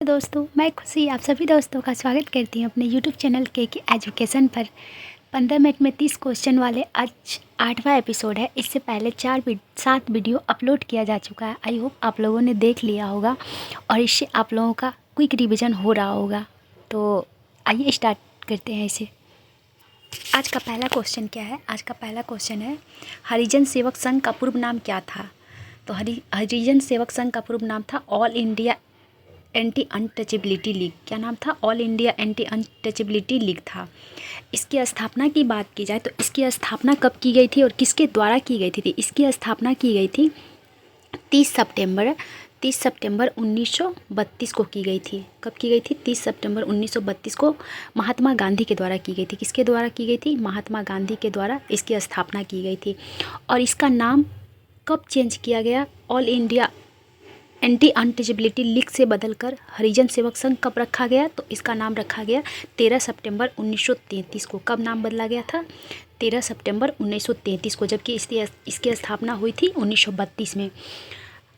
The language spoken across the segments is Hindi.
दोस्तों, मैं खुशी आप सभी दोस्तों का स्वागत करती हूँ अपने यूट्यूब चैनल के एजुकेशन पर। 15 मिनट में 30 क्वेश्चन वाले आज 8वां एपिसोड है। इससे पहले 7 वीडियो अपलोड किया जा चुका है। आई होप आप लोगों ने देख लिया होगा और इससे आप लोगों का क्विक रिवीजन हो रहा होगा। तो आइए स्टार्ट करते हैं इसे। आज का पहला क्वेश्चन क्या है? आज का पहला क्वेश्चन है, हरिजन सेवक संघ का पूर्व नाम क्या था? तो हरिजन सेवक संघ का पूर्व नाम था all India anti untouchability league. क्या नाम था? All India anti untouchability league था। इसकी स्थापना की बात की जाए तो इसकी स्थापना कब की गई थी और किसके द्वारा की गई थी? इसकी स्थापना की गई थी 30 सितंबर 1932 को की गई थी। कब की गई थी? 30 सितंबर 1932 को महात्मा गांधी के द्वारा की गई थी। किसके द्वारा की गई थी? महात्मा गांधी के द्वारा इसकी स्थापना की गई थी। और इसका नाम कब चेंज किया गया? All India anti untouchability league से बदलकर हरिजन सेवक संघ कब रखा गया? तो इसका नाम रखा गया 13 सितंबर 1933 को। कब नाम बदला गया था? 13 सितंबर 1933 को, जबकि इसकी स्थापना हुई थी 1932 में।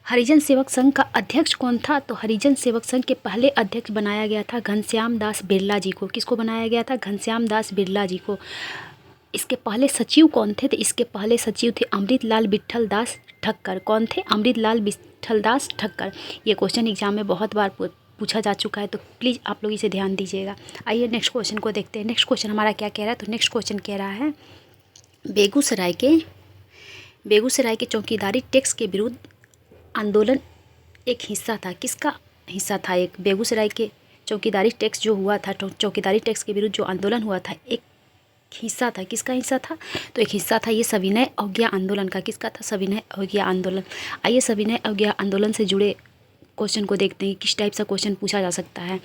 हरिजन सेवक संघ का अध्यक्ष कौन था? तो हरिजन सेवक संघ के पहले अध्यक्ष बनाया गया था घनश्याम दास बिरला जी को। किसको बनाया गया था? घनश्याम दास बिरला जी को। इसके पहले सचिव कौन थे? तो इसके पहले सचिव थे अमृतलाल विट्ठल दास ठक्कर। कौन थे? अमृतलाल विट्ठल दास ठक्कर। ये क्वेश्चन एग्जाम में बहुत बार पूछा जा चुका है, तो प्लीज़ आप लोग इसे ध्यान दीजिएगा। आइए नेक्स्ट क्वेश्चन को देखते हैं। नेक्स्ट क्वेश्चन हमारा क्या कह रहा है? तो नेक्स्ट क्वेश्चन कह रहा है, बेगूसराय के चौकीदारी टैक्स के विरुद्ध आंदोलन एक हिस्सा था। किसका हिस्सा था? एक बेगूसराय के चौकीदारी टैक्स जो हुआ था, चौकीदारी टैक्स के विरुद्ध जो आंदोलन हुआ था, एक हिस्सा था। किसका हिस्सा था? तो एक हिस्सा था ये सविनय अवज्ञा आंदोलन का। किसका था? सविनय अवज्ञा आंदोलन। आइए सविनय अवज्ञा आंदोलन से जुड़े क्वेश्चन को देखते हैं, किस टाइप सा क्वेश्चन पूछा जा सकता है।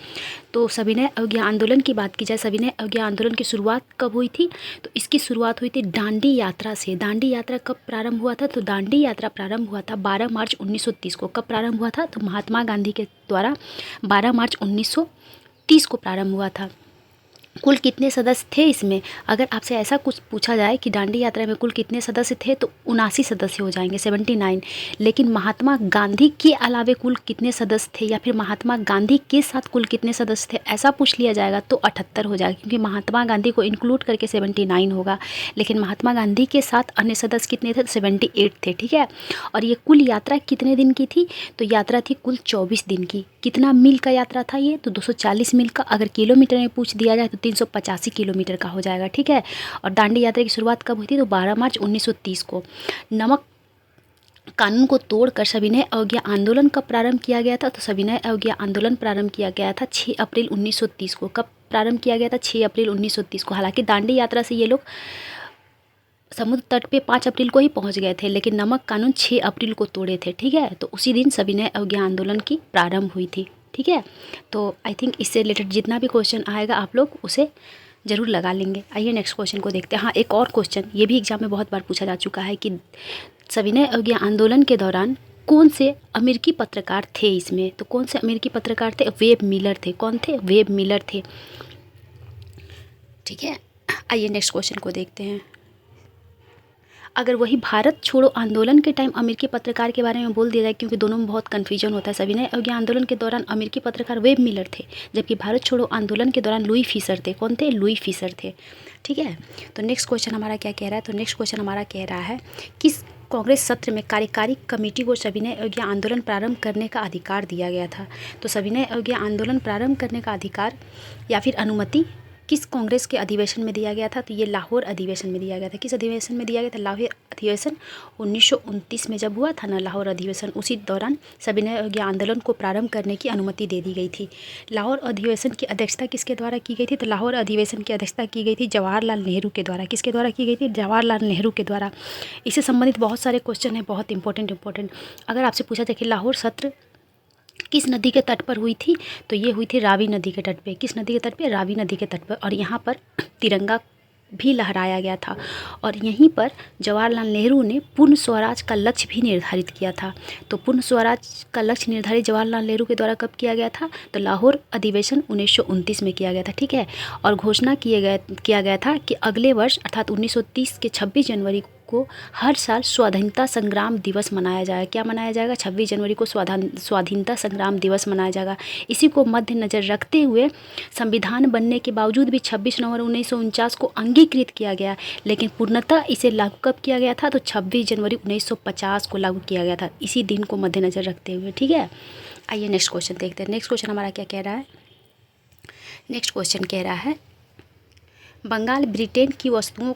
तो सविनय अवज्ञा आंदोलन की बात की जाए, सविनय अवज्ञा आंदोलन की शुरुआत कब हुई थी? तो इसकी शुरुआत हुई थी दांडी यात्रा से। दांडी यात्रा कब प्रारंभ हुआ था? तो दांडी यात्रा प्रारंभ हुआ था 12 मार्च 1930 को। कब प्रारंभ हुआ था? तो महात्मा गांधी के द्वारा 12 मार्च 1930 को प्रारंभ हुआ था। कुल कितने सदस्य थे इसमें? अगर आपसे ऐसा कुछ पूछा जाए कि दांडी यात्रा में कुल कितने सदस्य थे, तो 79 सदस्य हो जाएंगे, 79। लेकिन महात्मा गांधी के अलावे कुल कितने सदस्य थे, या फिर महात्मा गांधी के साथ कुल कितने सदस्य थे, ऐसा पूछ लिया जाएगा तो 78 हो जाएगा, क्योंकि महात्मा गांधी को इंक्लूड करके 79 होगा। लेकिन महात्मा गांधी के साथ अन्य सदस्य कितने थे? 78 थे। ठीक है। और ये कुल यात्रा कितने दिन की थी? तो यात्रा थी कुल 24 दिन की। कितना मील का यात्रा था ये? तो 240 मील का। अगर किलोमीटर में पूछ दिया जाए तो 385 किलोमीटर का हो जाएगा। ठीक है। और दांडी यात्रा की शुरुआत कब हुई थी? तो 12 मार्च 1930 को। नमक कानून को तोड़कर सविनय अवज्ञा आंदोलन कब प्रारंभ किया गया था? तो सविनय अवज्ञा आंदोलन प्रारंभ किया गया था 6 अप्रैल 1930 को। कब प्रारंभ किया गया था? 6 अप्रैल 1930 को। हालांकि दांडी यात्रा से ये लोग समुद्र तट पे 5 अप्रैल को ही पहुंच गए थे, लेकिन नमक कानून 6 अप्रैल को तोड़े थे। ठीक है। तो उसी दिन सविनय अवज्ञा आंदोलन की प्रारंभ हुई थी। ठीक है। तो आई थिंक इससे रिलेटेड जितना भी क्वेश्चन आएगा आप लोग उसे ज़रूर लगा लेंगे। आइए नेक्स्ट क्वेश्चन को देखते हैं। हाँ, एक और क्वेश्चन ये भी एग्जाम में बहुत बार पूछा जा चुका है कि सविनय अवज्ञा आंदोलन के दौरान कौन से अमेरिकी पत्रकार थे इसमें? तो कौन से अमेरिकी पत्रकार थे? वेब मिलर थे। कौन थे? वेब मिलर थे। ठीक है। आइए नेक्स्ट क्वेश्चन को देखते हैं। अगर वही भारत छोड़ो आंदोलन के टाइम अमेरिकी पत्रकार के बारे में बोल दिया जाए, क्योंकि दोनों में बहुत कन्फ्यूजन होता है। सविनय अवज्ञा आंदोलन के दौरान अमेरिकी पत्रकार वेब मिलर थे, जबकि भारत छोड़ो आंदोलन के दौरान लुई फिशर थे। कौन थे? लुई फिशर थे। ठीक है। तो नेक्स्ट क्वेश्चन हमारा क्या कह रहा है? तो नेक्स्ट क्वेश्चन हमारा कह रहा है, किस कांग्रेस सत्र में कार्यकारी कमेटी को सविनय अवज्ञा आंदोलन प्रारंभ करने का अधिकार दिया गया था? तो सविनय अवज्ञा आंदोलन प्रारंभ करने का अधिकार या फिर अनुमति किस कांग्रेस के अधिवेशन में दिया गया था? तो ये लाहौर अधिवेशन में दिया गया था। किस अधिवेशन में दिया गया था? लाहौर अधिवेशन 1929 में जब हुआ था ना लाहौर अधिवेशन, उसी दौरान सविनय अवज्ञा आंदोलन को प्रारंभ करने की अनुमति दे दी गई थी। लाहौर अधिवेशन की अध्यक्षता किसके द्वारा की गई थी? तो लाहौर अधिवेशन की अध्यक्षता की गई थी जवाहरलाल नेहरू के द्वारा। किसके द्वारा की गई थी? जवाहरलाल नेहरू के द्वारा। इससे संबंधित बहुत सारे क्वेश्चन हैं, बहुत इंपॉर्टेंट। अगर आपसे पूछा जाए कि लाहौर सत्र किस नदी के तट पर हुई थी, तो ये हुई थी रावी नदी के तट पे। किस नदी के तट पे? रावी नदी के तट पर। और यहाँ पर तिरंगा भी लहराया गया था, और यहीं पर जवाहरलाल नेहरू ने पूर्ण स्वराज का लक्ष्य भी निर्धारित किया था। तो पूर्ण स्वराज का लक्ष्य निर्धारित जवाहरलाल नेहरू के द्वारा कब किया गया था? तो लाहौर अधिवेशन 1929 में किया गया था। ठीक है। और घोषणा किया गया था कि अगले वर्ष अर्थात 1930 के 26 जनवरी को हर साल स्वाधीनता संग्राम दिवस मनाया जाएगा। क्या मनाया जाएगा? 26 जनवरी को स्वाधीनता संग्राम दिवस मनाया जाएगा। इसी को मद्देनज़र रखते हुए संविधान बनने के बावजूद भी 26 नवंबर 1949 को अंगीकृत किया गया, लेकिन पूर्णतः इसे लागू कब किया गया था? तो 26 जनवरी 1950 को लागू किया गया था, इसी दिन को मद्देनज़र रखते हुए। ठीक है, आइए नेक्स्ट क्वेश्चन देखते हैं। नेक्स्ट क्वेश्चन हमारा क्या कह रहा है? नेक्स्ट क्वेश्चन कह रहा है, बंगाल ब्रिटेन की वस्तुओं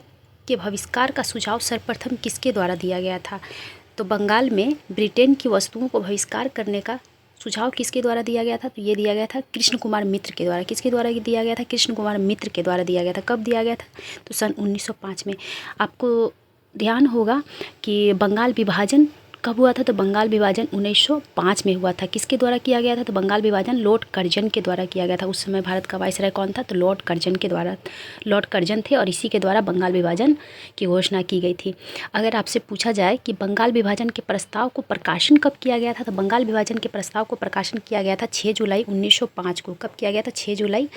के बहिष्कार का सुझाव सर्वप्रथम किसके द्वारा दिया गया था? तो बंगाल में ब्रिटेन की वस्तुओं को बहिष्कार करने का सुझाव किसके द्वारा दिया गया था? तो ये दिया गया था कृष्ण कुमार मित्र के द्वारा। किसके द्वारा दिया गया था? कृष्ण कुमार मित्र के द्वारा दिया गया था। कब दिया गया था? तो सन 1905 में। आपको ध्यान होगा कि बंगाल विभाजन कब हुआ था? तो बंगाल विभाजन 1905 में हुआ था। किसके द्वारा किया गया था? तो बंगाल विभाजन लॉर्ड कर्जन के द्वारा किया गया था। उस समय भारत का वायसराय कौन था? तो लॉर्ड कर्जन के द्वारा, लॉर्ड कर्जन थे और इसी के द्वारा बंगाल विभाजन की घोषणा की गई थी। अगर आपसे पूछा जाए कि बंगाल विभाजन के प्रस्ताव को प्रकाशन कब किया गया था? तो बंगाल विभाजन के प्रस्ताव को प्रकाशन किया गया था 6 जुलाई 1905 को। कब किया गया था? 6 जुलाई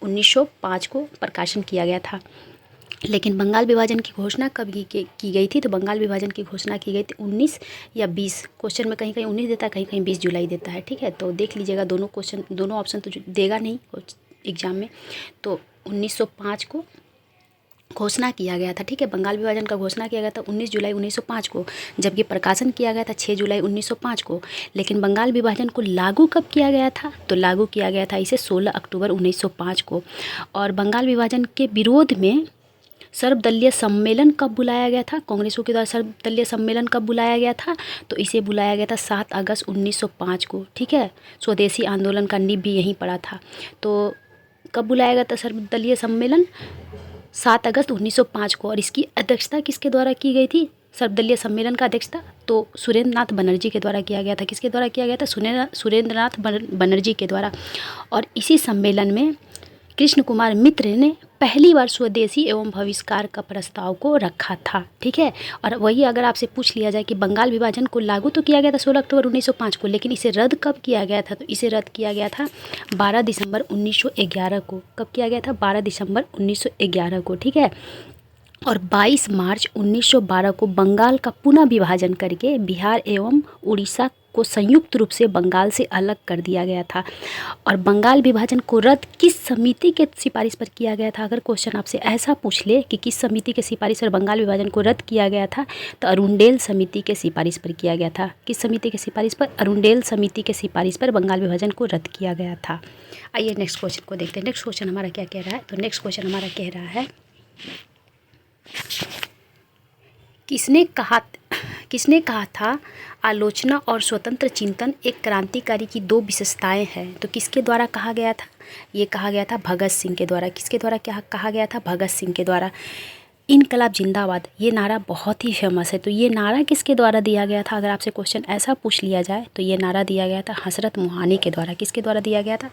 1905 को प्रकाशन किया गया था। लेकिन बंगाल विभाजन की घोषणा कब की गई थी? तो बंगाल विभाजन की घोषणा की गई थी 19 या 20, क्वेश्चन में कहीं कहीं 19 देता है, कहीं कहीं 20 जुलाई देता है। ठीक है, तो देख लीजिएगा, दोनों क्वेश्चन, दोनों ऑप्शन तो देगा नहीं एग्जाम में। तो 1905 को घोषणा किया गया था। ठीक है, बंगाल विभाजन का घोषणा किया गया था 19 जुलाई 1905 को, जबकि प्रकाशन किया गया था 6 जुलाई 1905 को। लेकिन बंगाल विभाजन को लागू कब किया गया था? तो लागू किया गया था इसे 16 अक्टूबर 1905 को। और बंगाल विभाजन के विरोध में सर्वदलीय सम्मेलन कब बुलाया गया था? कांग्रेसों के द्वारा सर्वदलीय सम्मेलन कब बुलाया गया था? तो इसे बुलाया गया था 7 अगस्त 1905 को। ठीक है, स्वदेशी आंदोलन का नींव भी यहीं पड़ा था। तो कब बुलाया गया था सर्वदलीय सम्मेलन? 7 अगस्त 1905 को। और इसकी अध्यक्षता किसके द्वारा की गई थी? सर्वदलीय सम्मेलन का अध्यक्षता तो सुरेंद्र नाथ बनर्जी के द्वारा किया गया था। किसके द्वारा किया गया था? सुरेंद्र नाथ बनर्जी के द्वारा। और इसी सम्मेलन में कृष्ण कुमार मित्र ने पहली बार स्वदेशी एवं बहिष्कार का प्रस्ताव को रखा था। ठीक है, और वही अगर आपसे पूछ लिया जाए कि बंगाल विभाजन को लागू तो किया गया था 16 अक्टूबर 1905 को, लेकिन इसे रद्द कब किया गया था? तो इसे रद्द किया गया था 12 दिसंबर 1911 को। कब किया गया था? 12 दिसंबर 1911 को। ठीक है, और 22 मार्च 1912 को बंगाल का पुनः विभाजन करके बिहार एवं उड़ीसा को संयुक्त रूप से बंगाल से अलग कर दिया गया था। और बंगाल विभाजन को रद्द किस समिति के सिफारिश पर किया गया था? अगर क्वेश्चन आपसे ऐसा पूछ ले कि किस समिति के सिफारिश पर बंगाल विभाजन को रद्द किया गया था, तो अरुणडेल समिति के सिफारिश पर किया गया था। किस समिति के सिफारिश पर? अरुणडेल समिति के सिफारिश पर बंगाल विभाजन को रद्द किया गया था। आइए नेक्स्ट क्वेश्चन को देखते हैं। नेक्स्ट क्वेश्चन हमारा क्या कह रहा है? तो नेक्स्ट क्वेश्चन हमारा कह रहा है, किसने कहा था आलोचना और स्वतंत्र चिंतन एक क्रांतिकारी की दो विशेषताएं हैं? तो किसके द्वारा कहा गया था? ये कहा गया था भगत सिंह के द्वारा। किसके द्वारा क्या कहा गया था? भगत सिंह के द्वारा। इनकलाब जिंदाबाद, ये नारा बहुत ही फेमस है। तो ये नारा किसके द्वारा दिया गया था? अगर आपसे क्वेश्चन ऐसा पूछ लिया जाए तो ये नारा दिया गया था हजरत मोहानी के द्वारा। किसके द्वारा दिया गया था?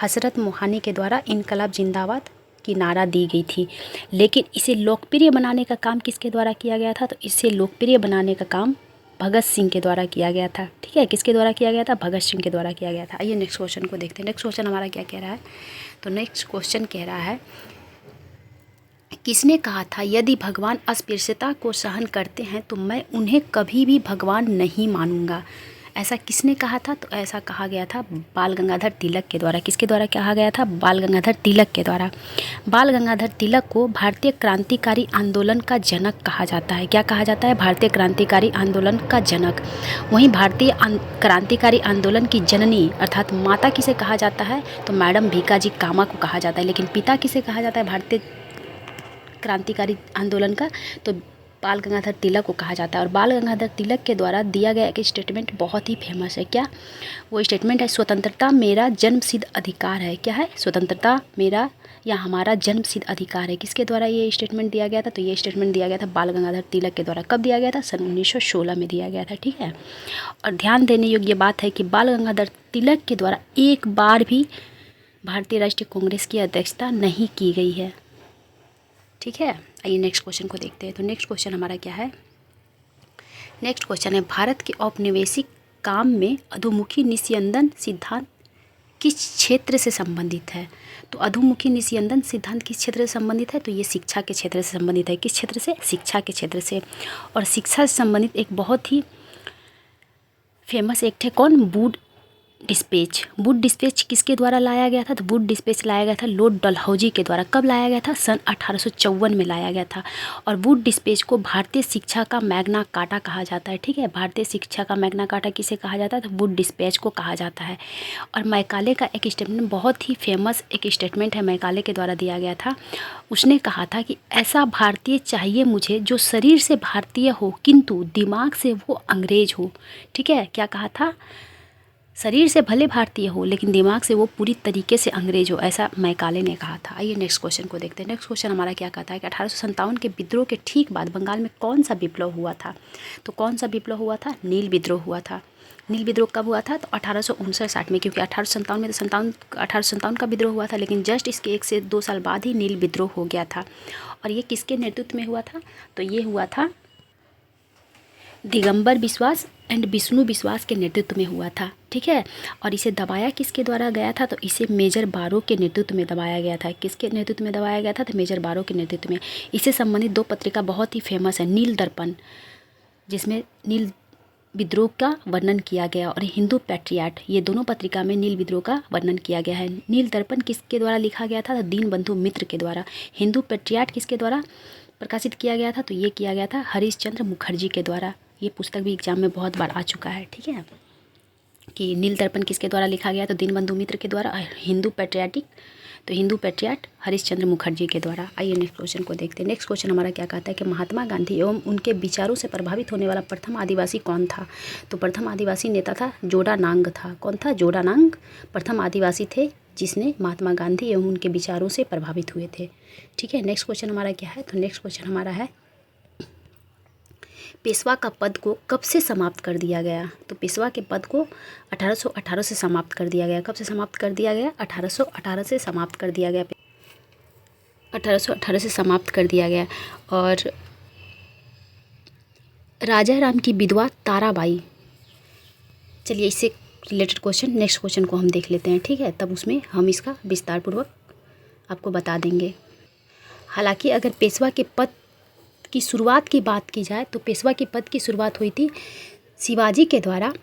हजरत मोहानी के द्वारा इनकलाब जिंदाबाद की नारा दी गई थी। लेकिन इसे लोकप्रिय बनाने का काम किसके द्वारा किया गया था? तो इसे लोकप्रिय बनाने का काम भगत सिंह के द्वारा किया गया था। ठीक है, किसके द्वारा किया गया था? भगत सिंह के द्वारा किया गया था। आइए नेक्स्ट क्वेश्चन को देखते हैं। नेक्स्ट क्वेश्चन हमारा क्या कह रहा है? तो नेक्स्ट क्वेश्चन कह रहा है, किसने कहा था यदि भगवान अस्पृश्यता को सहन करते हैं तो मैं उन्हें कभी भी भगवान नहीं मानूंगा? ऐसा किसने कहा था? तो ऐसा कहा गया था बाल गंगाधर तिलक के द्वारा। किसके द्वारा कहा गया था? बाल गंगाधर तिलक के द्वारा। बाल गंगाधर तिलक को भारतीय क्रांतिकारी आंदोलन का जनक कहा जाता है। क्या कहा जाता है? भारतीय क्रांतिकारी आंदोलन का जनक। वहीं भारतीय क्रांतिकारी आंदोलन की जननी अर्थात माता किसे कहा जाता है? तो मैडम भीकाजी कामा को कहा जाता है। लेकिन पिता किसे कहा जाता है भारतीय क्रांतिकारी आंदोलन का? तो बाल गंगाधर तिलक को कहा जाता है। और बाल गंगाधर तिलक के द्वारा दिया गया एक स्टेटमेंट बहुत ही फेमस है। क्या वो स्टेटमेंट है? स्वतंत्रता मेरा जन्मसिद्ध अधिकार है। क्या है? स्वतंत्रता मेरा या हमारा जन्मसिद्ध अधिकार है। किसके द्वारा ये स्टेटमेंट दिया गया था? तो ये स्टेटमेंट दिया गया था बाल गंगाधर तिलक के द्वारा। कब दिया गया था? सन 1916 में दिया गया था। ठीक है, और ध्यान देने योग्य बात है कि बाल गंगाधर तिलक के द्वारा एक बार भी भारतीय राष्ट्रीय कांग्रेस की अध्यक्षता नहीं की गई है। ठीक है, आइए नेक्स्ट क्वेश्चन को देखते हैं। तो नेक्स्ट क्वेश्चन हमारा क्या है? नेक्स्ट क्वेश्चन है, भारत के औपनिवेशिक काम में अधोमुखी निस्यंदन सिद्धांत किस क्षेत्र से संबंधित है? तो अधोमुखी निस्यंदन सिद्धांत किस क्षेत्र से संबंधित है? तो ये शिक्षा के क्षेत्र से संबंधित है। किस क्षेत्र से? शिक्षा के क्षेत्र से। और शिक्षा से संबंधित एक बहुत ही फेमस एक्ट है कौन? Wood dispatch. वुड डिस्पैच किसके द्वारा लाया गया था? तो वुड डिस्पैच लाया गया था लॉर्ड डलहौजी के द्वारा। कब लाया गया था? सन 1854 में लाया गया था। और वुड डिस्पैच को भारतीय शिक्षा का मैग्ना कार्टा कहा जाता है। ठीक है, भारतीय शिक्षा का मैग्ना कार्टा किसे कहा जाता है? तो वुड डिस्पैच को कहा जाता है। और मैकाले का एक स्टेटमेंट, बहुत ही फेमस एक स्टेटमेंट है, मैकाले के द्वारा दिया गया था। उसने कहा था कि ऐसा भारतीय चाहिए मुझे जो शरीर से भारतीय हो किंतु दिमाग से वो अंग्रेज हो। ठीक है, क्या कहा था? शरीर से भले भारतीय हो लेकिन दिमाग से वो पूरी तरीके से अंग्रेज हो, ऐसा मैकाले ने कहा था। आइए नेक्स्ट क्वेश्चन को देखते हैं। नेक्स्ट क्वेश्चन हमारा क्या कहता है कि 1857 के विद्रोह के ठीक बाद बंगाल में कौन सा विप्लव हुआ था? तो कौन सा विप्लव हुआ था? नील विद्रोह हुआ था। नील विद्रोह कब हुआ था? तो 1859 में, क्योंकि 1857 में तो 1857 का विद्रोह हुआ था, लेकिन जस्ट इसके 1 से 2 साल बाद ही नील विद्रोह हो गया था। और ये किसके नेतृत्व में हुआ था? तो ये हुआ था दिगंबर बिश्वास एंड विष्णु विश्वास के नेतृत्व में हुआ था। ठीक है, और इसे दबाया किसके द्वारा गया था? तो इसे मेजर बारो के नेतृत्व में दबाया गया था। किसके नेतृत्व में दबाया गया था? तो मेजर बारो के नेतृत्व में। इससे संबंधित 2 पत्रिका बहुत ही फेमस है, नील दर्पण जिसमें नील विद्रोह का वर्णन किया गया, और हिंदू पैट्रियाट, ये दोनों पत्रिका में नील विद्रोह का वर्णन किया गया है। नील दर्पण किसके द्वारा लिखा गया था? तो दीनबंधु मित्र के द्वारा। हिंदू पैट्रियाट किसके द्वारा प्रकाशित किया गया था? तो ये किया गया था हरीशचंद्र मुखर्जी के द्वारा। ये पुस्तक भी एग्जाम में बहुत बार आ चुका है। ठीक है, कि नील दर्पण किसके द्वारा लिखा गया? तो दीनबंधु मित्र के द्वारा। हिंदू पैट्रियाट हरीशचंद्र मुखर्जी के द्वारा। आइए नेक्स्ट क्वेश्चन को देखते हैं। नेक्स्ट क्वेश्चन हमारा क्या कहता है कि महात्मा गांधी एवं उनके विचारों से प्रभावित होने वाला प्रथम आदिवासी कौन था? तो प्रथम आदिवासी नेता था जोडानांग था। कौन था? जोडानांग प्रथम आदिवासी थे जिसने महात्मा गांधी एवं उनके विचारों से प्रभावित हुए थे। ठीक है, नेक्स्ट क्वेश्चन हमारा क्या है? तो नेक्स्ट क्वेश्चन हमारा है पेशवा का पद को कब से समाप्त कर दिया गया? तो पेशवा के पद को 1818 से समाप्त कर दिया गया। कब से समाप्त कर दिया गया? 1818 से समाप्त कर दिया गया। 1818 से समाप्त कर दिया गया। और राजा राम की विधवा ताराबाई, चलिए इससे रिलेटेड क्वेश्चन नेक्स्ट क्वेश्चन को हम देख लेते हैं। ठीक है, तब उसमें हम इसका विस्तार पूर्वक आपको बता देंगे। हालांकि अगर पेशवा के पद की शुरुआत की बात की जाए तो पेशवा के पद की शुरुआत हुई थी शिवाजी के द्वारा।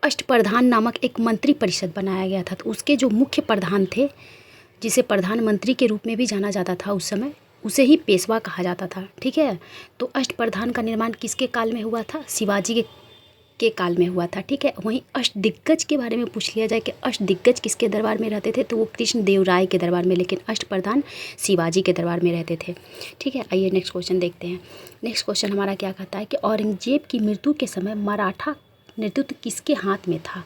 अष्टप्रधान नामक एक मंत्री परिषद बनाया गया था, तो उसके जो मुख्य प्रधान थे, जिसे प्रधानमंत्री के रूप में भी जाना जाता था उस समय, उसे ही पेशवा कहा जाता था। ठीक है, तो अष्टप्रधान का निर्माण किसके काल में हुआ था? शिवाजी के काल में हुआ था। ठीक है, वहीं अष्टदिग्गज के बारे में पूछ लिया जाए कि अष्टदिग्गज किसके दरबार में रहते थे? तो वो कृष्ण देव राय के दरबार में, लेकिन अष्टप्रधान शिवाजी के दरबार में रहते थे। ठीक है, आइए नेक्स्ट क्वेश्चन देखते हैं। नेक्स्ट क्वेश्चन हमारा क्या कहता है कि औरंगजेब की मृत्यु के समय मराठा नेतृत्व किसके हाथ में था?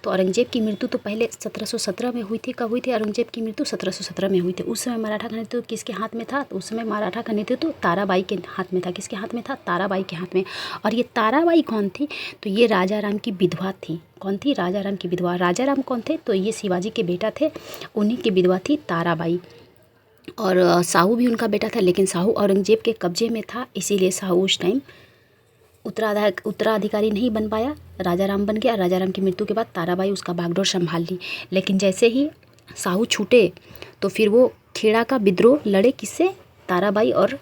तो औरंगजेब की मृत्यु तो पहले 1717 में हुई थी। कब हुई थी औरंगजेब की मृत्यु? 1717 में हुई थी। उस समय मराठा का नेतृत्व किसके हाथ में था? तो उस समय मराठा का नेतृत्व ताराबाई के हाथ में था। किसके हाथ में था? ताराबाई के हाथ में। और ये ताराबाई कौन थी? तो ये राजा राम की विधवा थी। कौन थी? राजा राम की विधवा। राजा राम कौन थे? तो ये शिवाजी के बेटा थे, उन्हीं की विधवा थी ताराबाई। और साहू भी उनका बेटा था, लेकिन साहू औरंगजेब के कब्जे में था, इसीलिए साहू उस टाइम उत्तराधिकारी नहीं बन पाया, राजा राम बन गया। राजा राम की मृत्यु के बाद ताराबाई उसका बागडोर संभाल ली। लेकिन जैसे ही साहू छूटे तो फिर वो खेड़ा का विद्रोह लड़े। किससे? ताराबाई और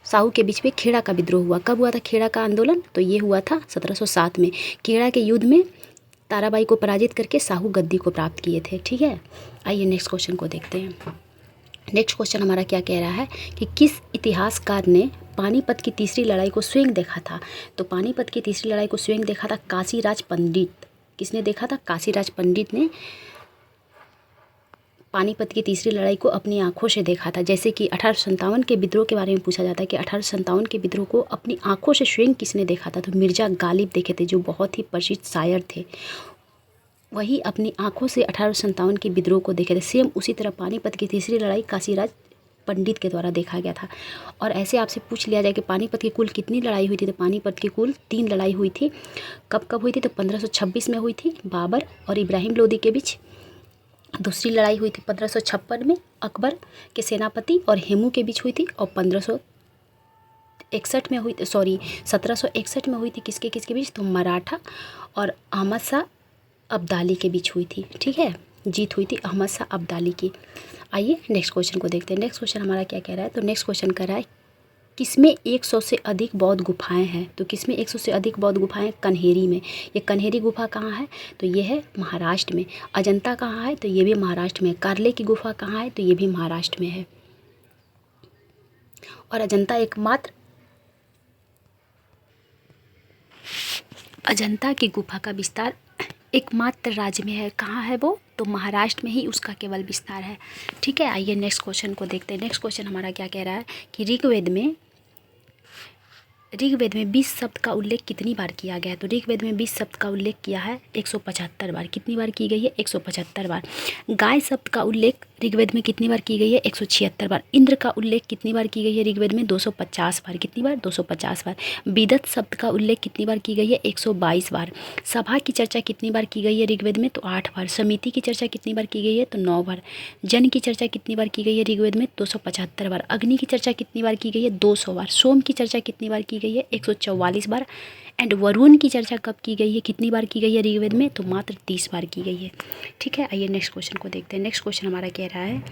साहू के बीच में खेड़ा का विद्रोह हुआ। कब हुआ था खेड़ा का आंदोलन? तो ये हुआ था 1707 में। खेड़ा के युद्ध में ताराबाई को पराजित करके साहू गद्दी को प्राप्त किए थे। ठीक है, आइए नेक्स्ट क्वेश्चन को देखते हैं। नेक्स्ट क्वेश्चन हमारा क्या कह रहा है कि किस इतिहासकार ने पानीपत की तीसरी लड़ाई को स्वयं देखा था? तो पानीपत की तीसरी लड़ाई को स्वयं देखा था काशीराज पंडित। किसने देखा था? काशीराज पंडित ने पानीपत की तीसरी लड़ाई को अपनी आंखों से देखा था। जैसे कि 1857 के विद्रोह के बारे में पूछा जाता है कि 1857 के विद्रोह को अपनी आंखों से स्वयं किसने देखा था? तो मिर्जा गालिब देखे थे, जो बहुत ही प्रसिद्ध शायर थे। वही अपनी आंखों से 1857 के विद्रोह को देखे थे। सेम उसी तरह पानीपत की तीसरी लड़ाई काशीराज पंडित के द्वारा देखा गया था। और ऐसे आपसे पूछ लिया जाए कि पानीपत की कुल कितनी लड़ाई हुई थी? तो पानीपत की कुल 3 लड़ाई हुई थी। कब कब हुई थी? तो 1526 में हुई थी, बाबर और इब्राहिम लोदी के बीच। दूसरी लड़ाई हुई थी 1556 में, अकबर के सेनापति और हेमू के बीच हुई थी। और 1761 में हुई थी किसके बीच? तो मराठा और अहमद शाह अब्दाली के बीच हुई थी। ठीक है, जीत हुई थी अहमद शाह अब्दाली की। आइए नेक्स्ट क्वेश्चन को देखते हैं। नेक्स्ट क्वेश्चन हमारा क्या कह रहा है, तो नेक्स्ट क्वेश्चन कह रहा है किसमें 100 से अधिक बौद्ध गुफाएं हैं। तो किसमें 100 से अधिक बौद्ध गुफाएं? कन्हेरी में। ये कन्हेरी गुफा कहाँ है? तो ये है महाराष्ट्र में। अजंता कहाँ है? तो ये भी महाराष्ट्र में। कार्ले की गुफा कहाँ है? तो ये भी महाराष्ट्र में है। और अजंता की गुफा का विस्तार एकमात्र राज्य में है। कहाँ है वो? तो महाराष्ट्र में ही उसका केवल विस्तार है। ठीक है, आइए नेक्स्ट क्वेश्चन को देखते हैं। नेक्स्ट क्वेश्चन हमारा क्या कह रहा है कि ऋग्वेद में 20 शब्द का उल्लेख कितनी बार किया गया है। तो ऋग्वेद में 20 शब्द का उल्लेख किया है 175 बार। कितनी बार की गई है? 175 बार। गाय शब्द का उल्लेख ऋग्वेद में कितनी बार की गई है? 176 बार। इंद्र का उल्लेख कितनी बार की गई है ऋग्वेद में? 250 बार। कितनी बार? 250 बार। विदत शब्द का उल्लेख कितनी बार की गई है? 122 बार। सभा की चर्चा कितनी बार की गई है ऋग्वेद में? तो 8 बार। समिति की चर्चा कितनी बार की गई है? तो 9 बार। जन की चर्चा कितनी बार की गई है ऋग्वेद में? 275 बार। अग्नि की चर्चा कितनी बार की गई है? 200 बार। सोम की चर्चा कितनी बार की गई है? 144 बार। एंड वरुण की चर्चा कब की गई है, कितनी बार की गई है ऋग्वेद में? तो मात्र 30 बार की गई है। ठीक है, आइए नेक्स्ट क्वेश्चन को देखते हैं। नेक्स्ट क्वेश्चन हमारा कह रहा है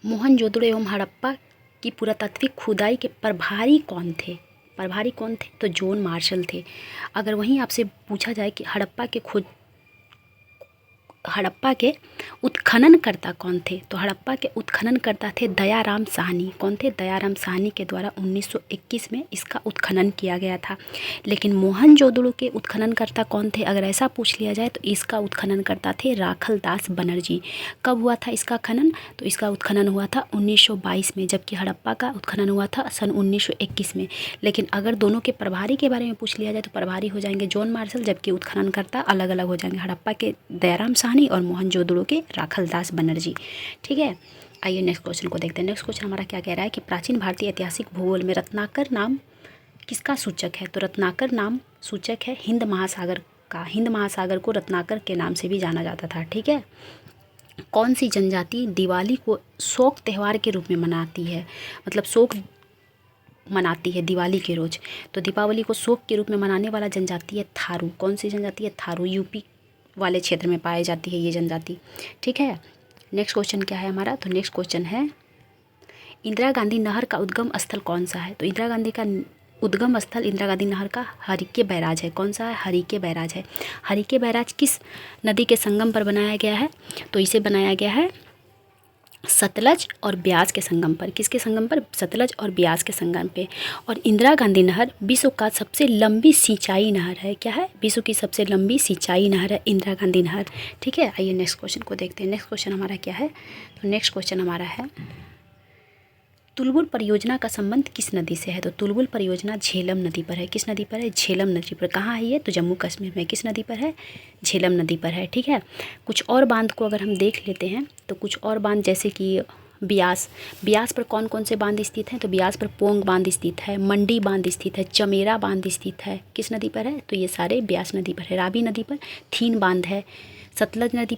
मोहनजोदड़ो एवं हड़प्पा की पुरातात्विक खुदाई के प्रभारी कौन थे? प्रभारी कौन थे? तो जॉन मार्शल थे। अगर वहीं आपसे पूछा जाए कि हड़प्पा के उत्खननकर्ता कौन थे, तो हड़प्पा के उत्खननकर्ता थे दयाराम साहनी। कौन थे? दयाराम साहनी के द्वारा 1921 में इसका उत्खनन किया गया था। लेकिन मोहनजोदड़ो के उत्खननकर्ता कौन थे अगर ऐसा पूछ लिया जाए, तो इसका उत्खननकर्ता थे राखलदास बनर्जी। कब हुआ था इसका खनन? तो इसका उत्खनन हुआ था 1922 में, जबकि हड़प्पा का उत्खनन हुआ था सन 1921 में। लेकिन अगर दोनों के प्रभारी के बारे में पूछ लिया जाए, तो प्रभारी हो जाएंगे जॉन मार्शल, जबकि उत्खननकर्ता अलग अलग हो जाएंगे, हड़प्पा के दयाराम साहनी और मोहनजोदड़ो के राखलदास बनर्जी। ठीक है, आइए नेक्स्ट क्वेश्चन को देखते हैं। नेक्स्ट क्वेश्चन हमारा क्या कह रहा है कि प्राचीन भारतीय ऐतिहासिक भूगोल में रत्नाकर नाम किसका सूचक है? तो रत्नाकर नाम सूचक है हिंद महासागर का। हिंद महासागर को रत्नाकर के नाम से भी जाना जाता था। ठीक है, कौन सी जनजाति दिवाली को शोक त्यौहार के रूप में मनाती है, मतलब शोक मनाती है दिवाली के रोज? तो दीपावली को शोक के रूप में मनाने वाला जनजाति है थारू। कौन सी जनजाति है? थारू। यूपी वाले क्षेत्र में पाई जाती है ये जनजाति। ठीक है, नेक्स्ट क्वेश्चन क्या है हमारा? तो नेक्स्ट क्वेश्चन है इंदिरा गांधी नहर का उद्गम स्थल कौन सा है? तो इंदिरा गांधी का उद्गम स्थल इंदिरा गांधी नहर का हरिके बैराज है। कौन सा है? हरिके बैराज है। हरिके बैराज किस नदी के संगम पर बनाया गया है? तो इसे बनाया गया है सतलज और ब्यास के संगम पर। किसके संगम पर? सतलज और ब्यास के संगम पे। और इंदिरा गांधी नहर विश्व का सबसे लंबी सिंचाई नहर है। क्या है? विश्व की सबसे लंबी सिंचाई नहर है इंदिरा गांधी नहर। ठीक है, आइए नेक्स्ट क्वेश्चन को देखते हैं। नेक्स्ट क्वेश्चन हमारा क्या है? तो नेक्स्ट क्वेश्चन हमारा है तुलबुल परियोजना का संबंध किस नदी से है? तो तुलबुल परियोजना झेलम नदी पर है। किस नदी पर है? झेलम नदी पर। कहाँ है ये? तो जम्मू कश्मीर में। किस नदी पर है? झेलम नदी पर है। ठीक है, कुछ और बांध को अगर हम देख लेते हैं, तो कुछ और बांध जैसे कि ब्यास पर कौन कौन से बांध स्थित हैं? तो ब्यास पर पोंग बांध स्थित है, मंडी बांध स्थित है, चमेरा बांध स्थित है। किस नदी पर है? तो ये सारे ब्यास नदी पर है। रावी नदी पर थीन बांध है। सतलज नदी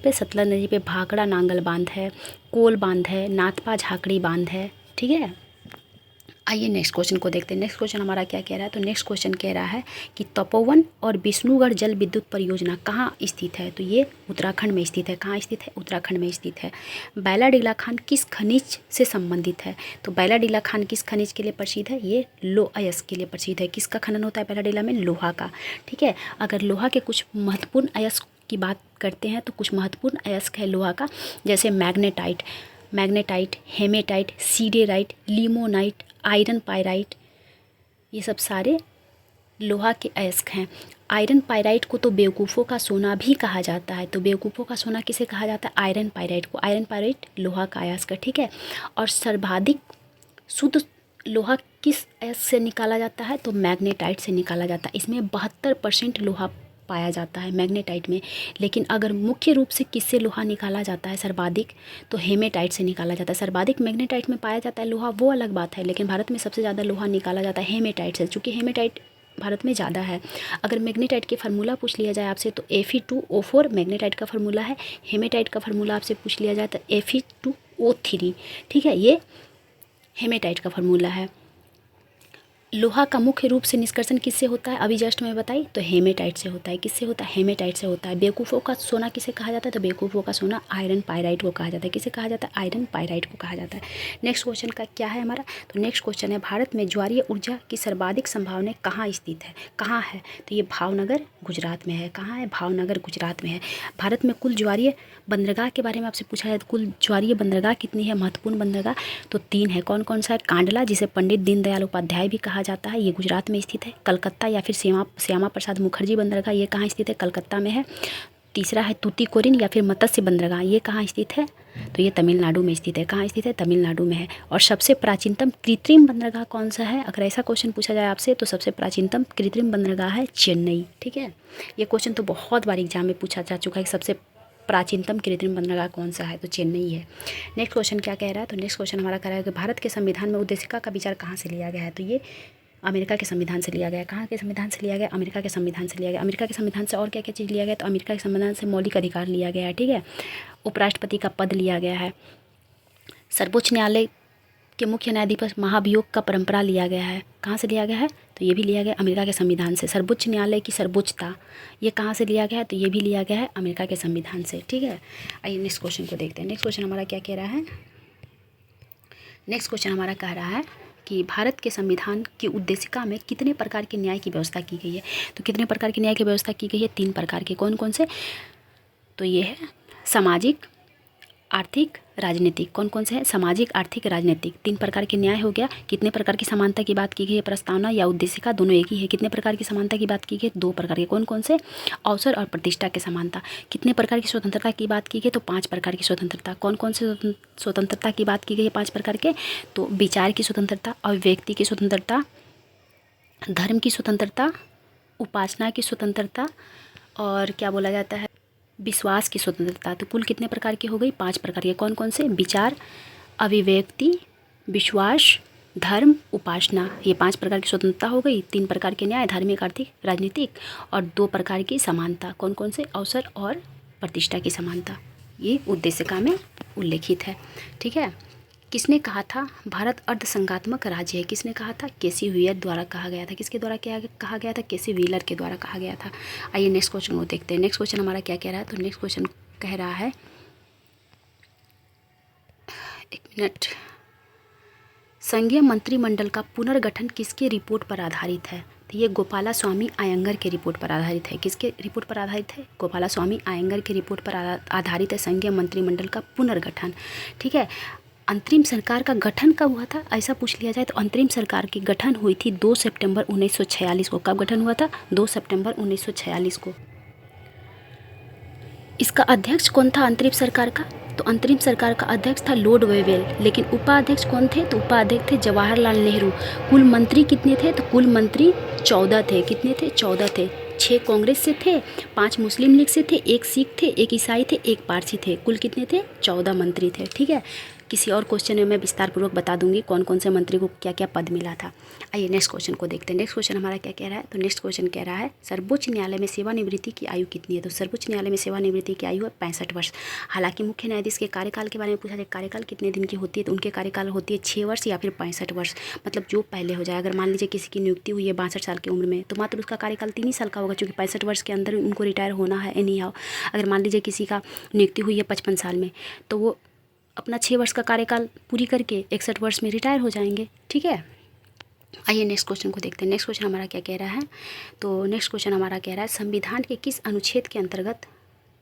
पे भाखड़ा नांगल बांध है, कोल बांध है, नाथपा झाकड़ी बांध है। ठीक है, आइए नेक्स्ट क्वेश्चन को देखते हैं। नेक्स्ट क्वेश्चन हमारा क्या कह रहा है? तो नेक्स्ट क्वेश्चन कह रहा है कि तपोवन और विष्णुगढ़ जल विद्युत परियोजना कहाँ स्थित है? तो ये उत्तराखंड में स्थित है। कहाँ स्थित है? उत्तराखंड में स्थित है। बैलाडीला खान किस खनिज से संबंधित है? तो बैलाडीला खान किस खनिज के लिए प्रसिद्ध है? ये लोह के लिए प्रसिद्ध है। किसका खनन होता है बैलाडीला में? लोहा का। ठीक है, अगर लोहा के कुछ महत्वपूर्ण अयस्क की बात करते हैं, तो कुछ महत्वपूर्ण अयस्क है लोहा का, जैसे magnetite, hematite, siderite, limonite, iron pyrite, ये सब सारे लोहा के अयस्क हैं। आयरन पायराइट को तो बेवकूफ़ों का सोना भी कहा जाता है। तो बेवकूफ़ों का सोना किसे कहा जाता है? आयरन पायराइट को। आयरन पायराइट लोहा का अयस्क है। ठीक है, और सर्वाधिक शुद्ध लोहा किस अयस्क से निकाला जाता है? तो मैग्नेटाइट से निकाला जाता है। इसमें 72% लोहा पाया जाता है मैग्नेटाइट में। लेकिन अगर मुख्य रूप से किससे लोहा निकाला जाता है सर्वाधिक, तो हेमेटाइट से निकाला जाता है। सर्वाधिक मैग्नेटाइट में पाया जाता है लोहा, वो अलग बात है, लेकिन भारत में सबसे ज़्यादा लोहा निकाला जाता है हेमेटाइट से, चूँकि हेमेटाइट भारत में ज़्यादा है। अगर मैग्नेटाइट के फार्मूला पूछ लिया जाए आपसे, तो Fe2O4 मैग्नेटाइट का फार्मूला है। हेमेटाइट का फार्मूला आपसे पूछ लिया जाए तो Fe2O3। ठीक है, ये हेमेटाइट का फार्मूला है। लोहा का मुख्य रूप से निष्कर्षण किससे होता है? अभी जस्ट मैं बताई तो हेमेटाइट से होता है। किससे होता है? हेमेटाइट से होता है। बेवकूफ़ों का सोना किसे कहा जाता है? तो बेवकूफ़ों का सोना आयरन पायराइट को कहा जाता है। किसे कहा जाता है? आयरन पायराइट को कहा जाता है। नेक्स्ट क्वेश्चन का क्या है हमारा? तो नेक्स्ट क्वेश्चन है, भारत में ज्वारीय ऊर्जा की सर्वाधिक संभावना कहाँ स्थित है? कहाँ है? तो ये भावनगर गुजरात में है। कहाँ है? भावनगर गुजरात में है। भारत में कुल ज्वारीय बंदरगाह के बारे में आपसे पूछा जाए तो कुल ज्वारीय बंदरगाह कितनी है? महत्वपूर्ण बंदरगाह तो 3 है। कौन कौन सा है? कांडला, जिसे पंडित दीनदयाल उपाध्याय भी कहा जाता है, ये गुजरात में स्थित है। कलकत्ता या फिर श्यामा प्रसाद मुखर्जी बंदरगाह, ये कहाँ स्थित है? कलकत्ता में है। तीसरा है तूतीकोरिन या फिर मत्स्य बंदरगाह, ये कहाँ स्थित है? तो ये तमिलनाडु में स्थित है। कहाँ स्थित है? तमिलनाडु में है। और सबसे प्राचीनतम कृत्रिम बंदरगाह कौन सा है? अगर ऐसा क्वेश्चन पूछा जाए आपसे तो सबसे प्राचीनतम कृत्रिम बंदरगाह है चेन्नई। ठीक है, ये क्वेश्चन तो बहुत बार एग्जाम में पूछा जा चुका है कि सबसे प्राचीनतम कृत्रिम बंदरगाह कौन सा है? तो चेन्नई है। नेक्स्ट क्वेश्चन क्या कह रहा है? तो नेक्स्ट क्वेश्चन हमारा कह रहा है कि भारत के संविधान में उद्देशिका का विचार कहाँ से लिया गया है? तो ये अमेरिका के संविधान से लिया गया। कहाँ के संविधान से लिया गया? अमेरिका के संविधान से लिया गया। अमेरिका के संविधान से और क्या क्या चीज़ लिया गया? तो अमेरिका के संविधान से मौलिक अधिकार लिया गया है। ठीक है, उपराष्ट्रपति का पद लिया गया है। सर्वोच्च न्यायालय के मुख्य न्यायाधीश महाभियोग का परंपरा लिया गया है। कहाँ से लिया गया है? तो ये भी लिया गया अमेरिका के संविधान से। सर्वोच्च न्यायालय की सर्वोच्चता, ये कहाँ से लिया गया है? तो ये भी लिया गया है अमेरिका के संविधान से। ठीक है, आइए नेक्स्ट क्वेश्चन को देखते हैं। नेक्स्ट क्वेश्चन हमारा क्या कह रहा है? नेक्स्ट क्वेश्चन हमारा कह रहा है कि भारत के संविधान की उद्देशिका में कितने प्रकार के न्याय की व्यवस्था की गई है? तो कितने प्रकार की न्याय की व्यवस्था की गई है? 3 प्रकार के। कौन कौन से? तो ये है सामाजिक, आर्थिक, राजनीतिक। कौन कौन से है? सामाजिक, आर्थिक, राजनीतिक। 3 प्रकार के न्याय हो गया। कितने प्रकार की समानता की बात की गई है? प्रस्तावना या उद्देशिका दोनों एक ही है। कितने प्रकार की समानता की बात की गई? 2 प्रकार के। कौन कौन से? अवसर और प्रतिष्ठा के समानता। कितने प्रकार की स्वतंत्रता की बात की गई? तो 5 प्रकार की स्वतंत्रता। कौन कौन से स्वतंत्रता की बात की गई है? 5 प्रकार के। तो विचार की स्वतंत्रता, अभिव्यक्ति की स्वतंत्रता, धर्म की स्वतंत्रता, उपासना की स्वतंत्रता और क्या बोला जाता है, विश्वास की स्वतंत्रता। तो कुल कितने प्रकार की हो गई? 5 प्रकार के। कौन कौन से? विचार, अभिव्यक्ति, विश्वास, धर्म, उपासना। ये 5 प्रकार की स्वतंत्रता हो गई। 3 प्रकार के न्याय, धार्मिक, आर्थिक, राजनीतिक और 2 प्रकार की समानता। कौन कौन से? अवसर और प्रतिष्ठा की समानता। ये उद्देशिका में उल्लेखित है। ठीक है, किसने कहा था भारत अर्धसंघात्मक राज्य है? किसने कहा था? केसी व्हीलर द्वारा कहा गया था। किसके द्वारा क्या कहा गया था? केसी व्हीलर के द्वारा कहा गया था। आइए नेक्स्ट क्वेश्चन को देखते हैं। नेक्स्ट क्वेश्चन हमारा क्या कह रहा है? तो नेक्स्ट क्वेश्चन कह रहा है, एक मिनट, संघीय मंत्रिमंडल का पुनर्गठन किसके रिपोर्ट पर आधारित है? तो ये गोपाला स्वामी अयंगर के रिपोर्ट पर आधारित है। किसके रिपोर्ट पर आधारित है? गोपाला स्वामी अयंगर के रिपोर्ट पर आधारित है संघीय मंत्रिमंडल का पुनर्गठन। ठीक है, अंतरिम सरकार का गठन कब हुआ था? ऐसा पूछ लिया जाए तो अंतरिम सरकार की गठन हुई थी 2 सितंबर 1946 को। कब गठन हुआ था? 2 सितंबर 1946 को। इसका अध्यक्ष कौन था अंतरिम सरकार का? तो अंतरिम सरकार का अध्यक्ष था लॉर्ड वेवेल। लेकिन उपाध्यक्ष कौन थे? तो उपाध्यक्ष थे जवाहरलाल नेहरू। कुल मंत्री कितने थे? तो कुल मंत्री 14 थे। कितने थे? 14 थे। 6 कांग्रेस से थे, 5 मुस्लिम लीग से थे, 1 सिख थे, 1 ईसाई थे, 1 पारसी थे। कुल कितने थे? 14 मंत्री थे। ठीक है, किसी और क्वेश्चन में मैं विस्तार पूर्वक बता दूंगी कौन कौन से मंत्री को क्या क्या पद मिला था। आइए नेक्स्ट क्वेश्चन को देखते हैं। नेक्स्ट क्वेश्चन हमारा क्या कह रहा है? तो नेक्स्ट क्वेश्चन कह रहा है, सर्वोच्च न्यायालय में सेवानिवृत्ति की आयु कितनी है? तो सर्वोच्च न्यायालय में सेवानिवृत्ति की आयु है 65 वर्ष। हालांकि मुख्य न्यायाधीश के कार्यकाल के बारे में पूछा जाए, कार्यकाल कितने दिन की होती है? तो उनके कार्यकाल होती है 6 वर्ष या फिर 65 वर्ष, मतलब जो पहले हो जाए। अगर मान लीजिए किसी की नियुक्ति हुई है 62 साल की उम्र में, तो मात्र उसका कार्यकाल 3 ही साल का होगा, क्योंकि 65 वर्ष के अंदर उनको रिटायर होना है एनी हाउ। अगर मान लीजिए किसी का नियुक्ति हुई है 55 साल में, तो वो अपना 6 वर्ष का कार्यकाल पूरी करके 61 वर्ष में रिटायर हो जाएंगे। ठीक है, आइए नेक्स्ट क्वेश्चन को देखते हैं। नेक्स्ट क्वेश्चन हमारा क्या कह रहा है? तो नेक्स्ट क्वेश्चन हमारा कह रहा है, संविधान के किस अनुच्छेद के अंतर्गत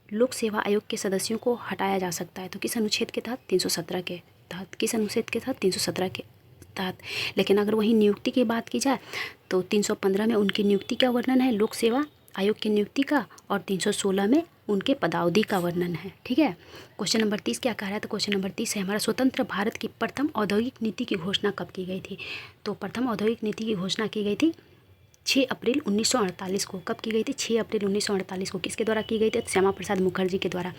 लोक सेवा आयोग के सदस्यों को हटाया जा सकता है? तो किस अनुच्छेद के तहत? 317 के तहत। किस अनुच्छेद के तहत? 317 के तहत। लेकिन अगर वही नियुक्ति की बात की जाए तो 315 में उनकी नियुक्ति का वर्णन है लोक सेवा आयोग की नियुक्ति का, और 316 में उनके पदावधि का वर्णन है। ठीक है, क्वेश्चन नंबर 30 क्या कह रहा है? तो क्वेश्चन नंबर 30 है हमारा, स्वतंत्र भारत की प्रथम औद्योगिक नीति की घोषणा कब की गई थी? तो प्रथम औद्योगिक नीति की घोषणा की गई थी 6 अप्रैल 1948 को। कब की गई थी? 6 अप्रैल 1948 को। किसके द्वारा की गई थी? श्यामा प्रसाद मुखर्जी के द्वारा।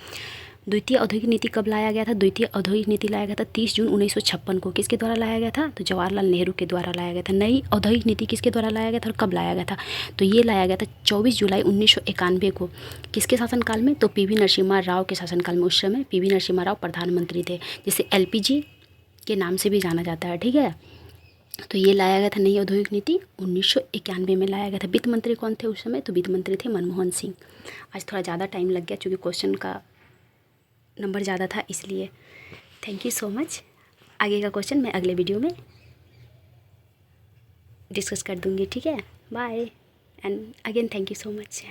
द्वितीय औद्योगिक नीति कब लाया गया था? द्वितीय औद्योगिक नीति लाया गया था 30 जून 1956 को। किसके द्वारा लाया गया था? तो जवाहरलाल नेहरू के द्वारा लाया गया था। नई औद्योगिक नीति किसके द्वारा लाया गया था और कब लाया गया था? तो ये लाया गया था 24 जुलाई 1991 को। किसके शासनकाल में? तो पीवी नरसिम्हा राव के शासनकाल में। उस समय पीवी नरसिम्हा राव प्रधानमंत्री थे, जिसे एलपीजी के नाम से भी जाना जाता है। ठीक है, तो ये लाया गया था नई औद्योगिक नीति 1991 में लाया गया था। वित्त मंत्री कौन थे उस समय? तो वित्त मंत्री थे मनमोहन सिंह। आज थोड़ा ज़्यादा टाइम लग गया क्योंकि क्वेश्चन का नंबर ज़्यादा था इसलिए। Thank you so much. आगे का क्वेश्चन मैं अगले वीडियो में डिस्कस कर दूँगी, ठीक है। Bye and again thank you so much.